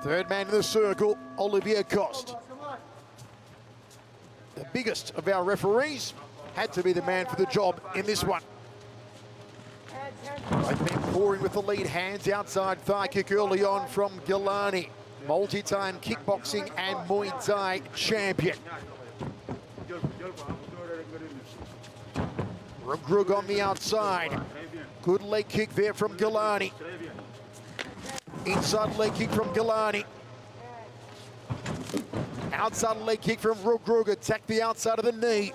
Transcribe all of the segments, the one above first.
Third man in the circle, Olivier Coste. The biggest of our referees had to be the man for the job in this one. Both men pouring with the lead, hands outside, thigh kick early on from Ngalani. Multi-time kickboxing and Muay Thai champion. Reug on the outside. Good leg kick there from Ngalani. Inside leg kick from Ngalani. Outside leg kick from Reug. Attack the outside of the knee.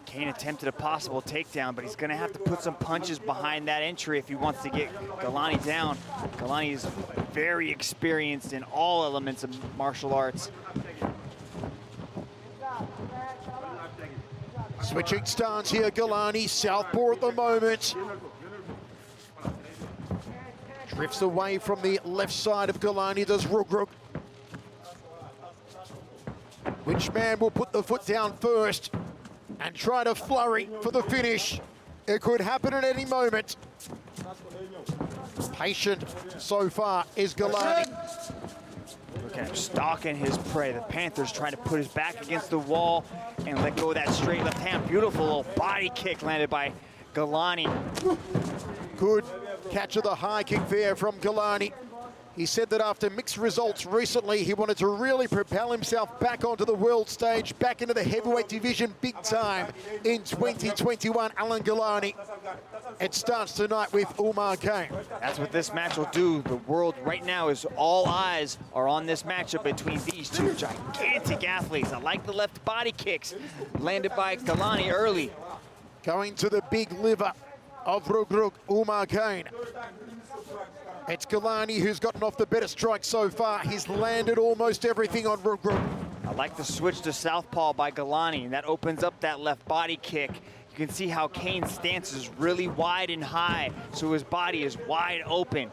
Kane attempted a possible takedown, but he's going to have to put some punches behind that entry if he wants to get Ngalani down. Ngalani is very experienced in all elements of martial arts. Switching stance here, Ngalani, southpaw at the moment. Drifts away from the left side of Ngalani, does Reug. Which man will put the foot down first and try to flurry for the finish? It could happen at any moment. Patient so far is Ngalani. Look at him stalking his prey. The Panther's trying to put his back against the wall and let go of that straight left hand. Beautiful little body kick landed by Ngalani. Good catch of the high kick there from Ngalani. He said that after mixed results recently, he wanted to really propel himself back onto the world stage, back into the heavyweight division big time in 2021. Alain Ngalani. It starts tonight with Oumar Kane. That's what this match will do. The world right now is all eyes are on this matchup between these two gigantic athletes. I like the left body kicks landed by Ngalani early. Going to the big liver of Reug, Oumar Kane. It's Ngalani who's gotten off the better strike so far. He's landed almost everything on Reug. I like the switch to southpaw by Ngalani, and that opens up that left body kick. You can see how Kane's stance is really wide and high, so his body is wide open.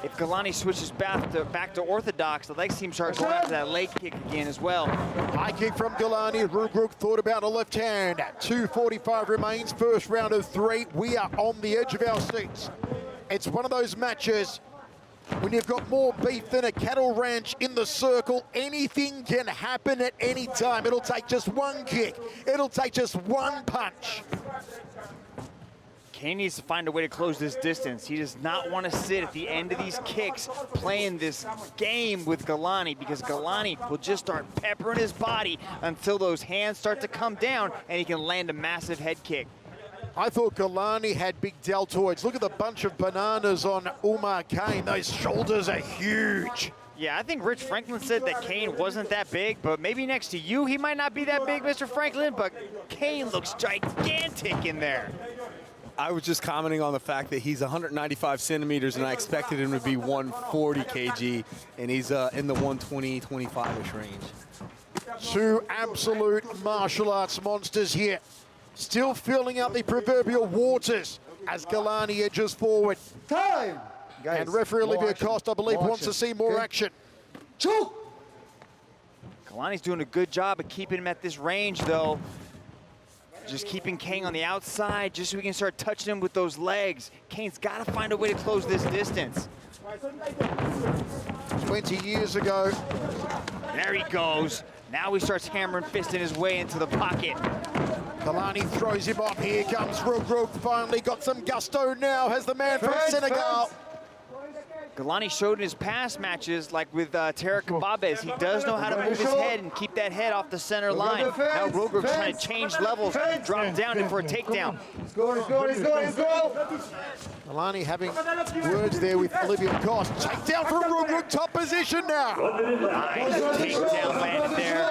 If Ngalani switches back to orthodox, the legs team start going after that leg kick again as well. High kick from Ngalani. Reug thought about a left hand. 2:45 remains, first round of 3. We are on the edge of our seats. It's one of those matches when you've got more beef than a cattle ranch in the circle. Anything can happen at any time. It'll take just one kick. It'll take just one punch. Kane needs to find a way to close this distance. He does not want to sit at the end of these kicks playing this game with Ngalani, because Ngalani will just start peppering his body until those hands start to come down and he can land a massive head kick. I thought Ngalani had big deltoids. Look at the bunch of bananas on Oumar Kane. Those shoulders are huge. Yeah, I think Rich Franklin said that Kane wasn't that big, but maybe next to you, he might not be that big, Mr. Franklin, but Kane looks gigantic in there. I was just commenting on the fact that he's 195 centimeters, and I expected him to be 140 kg, and he's in the 120, 25-ish range. Two absolute martial arts monsters here. Still filling out the proverbial waters as Ngalani edges forward. Time! Guys, and referee Olivier Coste, I believe, wants to see more action. Choke! Ngalani's doing a good job of keeping him at this range, though. Just keeping Kane on the outside, just so we can start touching him with those legs. Kane's got to find a way to close this distance. 20 years ago. There he goes. Now he starts hammering fisting his way into the pocket. Ngalani throws him off. Here comes Reug. Finally got some gusto now, has the man from Senegal. Ngalani showed in his past matches, like with Tarek Mbabez, he does know how to move his head and keep that head off the center line. Now Reug trying to change levels, drop down in for a takedown. Let's go, let's go, let's go, let's go! Ngalani having words there with Olivier Coste. Takedown from Reug, top position now. Nice takedown landed there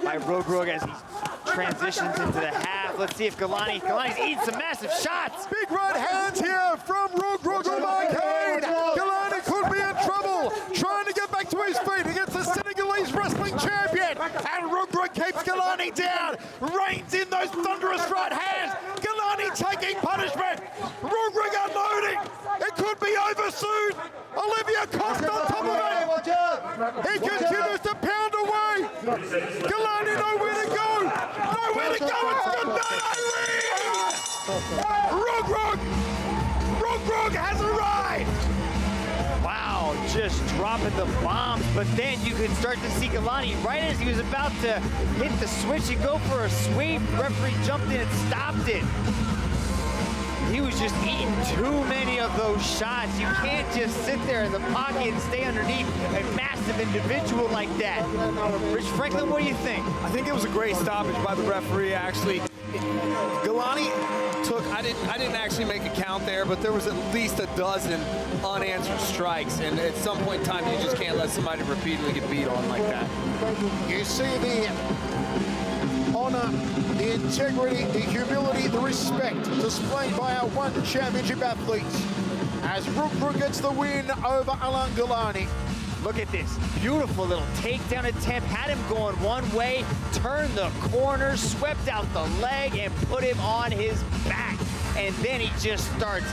by Reug as he transitions into the half. Let's see if Ngalani's eating some massive shots. Big right hands here from Reug, Oumar Kane. Ngalani could be in trouble, trying to get back to his feet against the Senegalese wrestling champion. And Reug keeps Ngalani down, reins in those thunderous right hands. Ngalani taking punishment. Reug unloading. It could be over soon. Olivier Coste on top of it. He continues to pound away. Ngalani nowhere to go. Nowhere to go. It's good night. Reug has arrived. Wow, just dropping the bombs, but then you could start to see Ngalani right as he was about to hit the switch and go for a sweep. The referee jumped in and stopped it. He was just eating too many of those shots. You can't just sit there in the pocket and stay underneath a massive individual like that. Rich Franklin, what do you think? I think it was a great stoppage by the referee, actually. Ngalani took, I didn't actually make a count there, but there was at least a dozen unanswered strikes, and at some point in time, you just can't let somebody repeatedly get beat on like that. You see the honor, the integrity, the humility, the respect displayed by our one championship athletes as Reug gets the win over Alain Ngalani. Look at this beautiful little takedown attempt. Had him going one way, turned the corner, swept out the leg, and put him on his back. And then he just starts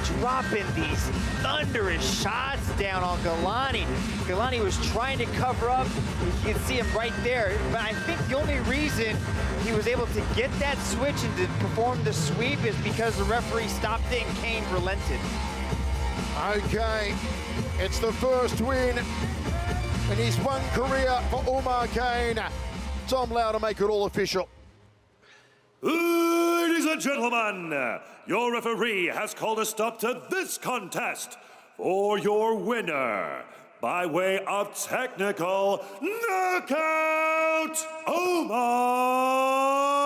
dropping these thunderous shots down on Ngalani. Ngalani was trying to cover up. You can see him right there. But I think the only reason he was able to get that switch and to perform the sweep is because the referee stopped it and Kane relented. Okay, it's the first win in his one career for Oumar Kane. Tom Lau to make it all official. Ladies and gentlemen, your referee has called a stop to this contest for your winner by way of technical knockout, Oumar